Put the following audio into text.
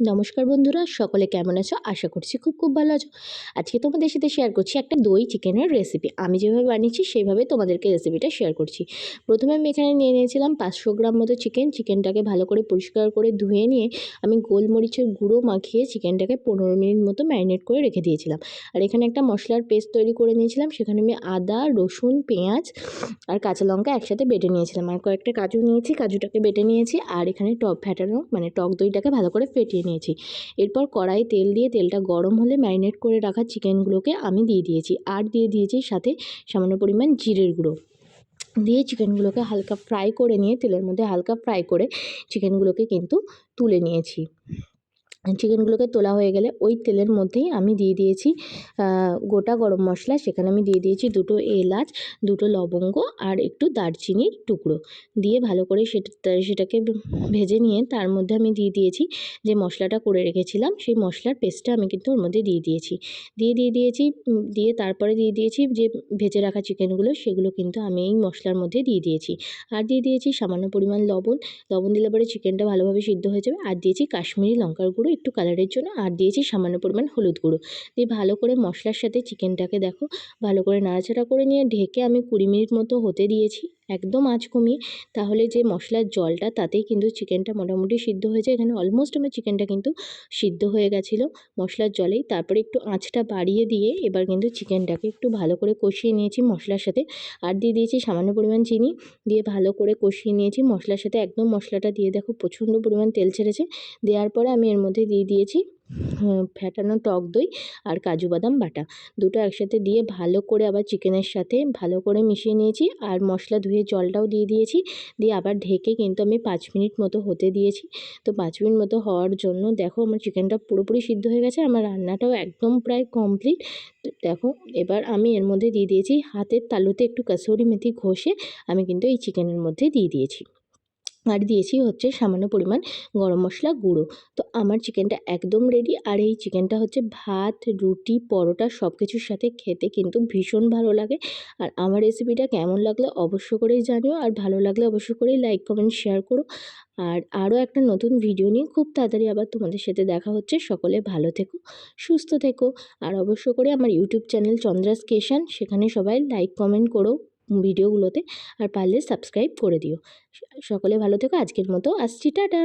নমস্কার বন্ধুরা, সকলে কেমন আছো? আশা করছি খুব ভালো আছো। আজকে তোমাদের সাথে শেয়ার করছি একটা দই চিকেনের রেসিপি। আমি যেভাবে বানিয়েছি সেইভাবে তোমাদেরকে রেসিপিটা শেয়ার করছি। প্রথমে আমি এখানে নিয়ে নিয়েছিলাম 500 গ্রাম মতো চিকেনটাকে ভালো করে পরিষ্কার করে ধুয়ে নিয়ে আমি গোলমরিচের গুঁড়ো মাখিয়ে চিকেনটাকে 15 মিনিট মতো ম্যারিনেট করে রেখে দিয়েছিলাম। আর এখানে একটা মশলার পেস্ট তৈরি করে নিয়েছিলাম। সেখানে আমি আদা, রসুন, পেঁয়াজ আর কাঁচা লঙ্কা একসাথে বেটে নিয়েছিলাম। আর কয়েকটা কাজু নিয়েছি, কাজুটাকে বেটে নিয়েছি। আর এখানে টক দইটাকে ভালো করে ফেটিয়ে নিয়েছি। এরপর কড়াই তেল দিয়ে তেলটা গরম হলে ম্যারিনেট করে রাখা চিকেনগুলোকে আমি দিয়ে দিয়েছি। আর দিয়ে দিয়েছি সাথে সামান্য পরিমাণ জিরের গুঁড়ো দিয়ে চিকেনগুলোকে হালকা ফ্রাই করে নিয়ে তেলের মধ্যে হালকা ফ্রাই করে চিকেনগুলোকে কিন্তু তুলে নিয়েছি। চিকেনগুলোকে তোলা হয়ে গেলে ওই তেলের মধ্যেই আমি দিয়ে দিয়েছি গোটা গরম মশলা। সেখানে আমি দিয়ে দিয়েছি 2টো এলাচ, 2টো লবঙ্গ আর একটু দারচিনির টুকরো দিয়ে ভালো করে সেটাকে ভেজে নিয়ে তার মধ্যে আমি দিয়ে দিয়েছি যে মশলাটা করে রেখেছিলাম, সেই মশলার পেস্টটা আমি কিন্তু ওর মধ্যে দিয়ে তারপরে দিয়ে দিয়েছি যে ভেজে রাখা চিকেনগুলো, সেগুলো কিন্তু আমি এই মশলার মধ্যে দিয়ে দিয়েছি। আর দিয়ে দিয়েছি সামান্য পরিমাণ লবণ দিলে পরে চিকেনটা ভালোভাবে সিদ্ধ হয়ে যাবে। আর দিয়েছি কাশ্মীরি লঙ্কার গুঁড়ো একটু কালারের জন্য, আর দিয়েছি সামান্য পরিমাণ হলুদ গুঁড়ো দিয়ে ভালো করে মশলার সাথে চিকেনটাকে ভালো করে নাড়াচাড়া করে নিয়ে ঢেকে আমি 20 মিনিট মতো হতে দিয়েছি, একদম আঁচ কমিয়ে। তাহলে যে মশলার জলটা তাতেই কিন্তু চিকেনটা মোটামুটি সিদ্ধ হয়ে যায়। এখানে অলমোস্ট আমার চিকেনটা কিন্তু সিদ্ধ হয়ে গেছিলো মশলার জলেই। তারপরে একটু আঁচটা বাড়িয়ে দিয়ে এবার কিন্তু চিকেনটাকে একটু ভালো করে কষিয়ে নিয়েছি মশলার সাথে। আর দিয়ে দিয়েছি সামান্য পরিমাণ চিনি দিয়ে ভালো করে কষিয়ে নিয়েছি মশলার সাথে। একদম মশলাটা দিয়ে দেখো প্রচণ্ড পরিমাণ তেল ছেড়েছে। দেওয়ার পরে আমি এর মধ্যে দিয়ে দিয়েছি ফ্যাটানো টক দই আর কাজু বাদাম বাটা, দুটো একসাথে দিয়ে ভালো করে আবার চিকেনের সাথে ভালো করে মিশিয়ে নিয়েছি। আর মশলা ধুয়ে জলটাও দিয়ে দিয়েছি, দিয়ে আবার ঢেকে কিন্তু আমি 5 মিনিট মতো হতে দিয়েছি। তো 5 মিনিট মতো হওয়ার জন্য দেখো আমার চিকেনটা পুরোপুরি সিদ্ধ হয়ে গেছে, আমার রান্নাটাও একদম প্রায় কমপ্লিট। দেখো এবার আমি এর মধ্যে দিয়ে দিয়েছি হাতের তালুতে একটু কাসুরি মেথি ঘষে আমি কিন্তু এই চিকেনের মধ্যে দিয়ে দিয়েছি। আর দিয়েছি হচ্ছে সামান্য পরিমাণ গরম মশলা গুঁড়ো। তো আমার চিকেনটা একদম রেডি। আর এই চিকেনটা হচ্ছে ভাত, রুটি, পরোটা সব কিছুর সাথে খেতে কিন্তু ভীষণ ভালো লাগে। আর আমার রেসিপিটা কেমন লাগলো অবশ্য করেই জানিও, আর ভালো লাগলে অবশ্য করেই লাইক, কমেন্ট, শেয়ার করো। আর আরও একটা নতুন ভিডিও নিয়ে খুব তাড়াতাড়ি আবার তোমাদের সাথে দেখা হচ্ছে। সকলে ভালো থেকো, সুস্থ থেকো। আর অবশ্য করে আমার ইউটিউব চ্যানেল চন্দ্রাস ক্রিয়েশন, সেখানে সবাই লাইক, কমেন্ট করো ভিডিওগুলোতে, আর পারলে সাবস্ক্রাইব করে দিও। সকলে ভালো থেকো। আজকের মতো আসছি, টাটা।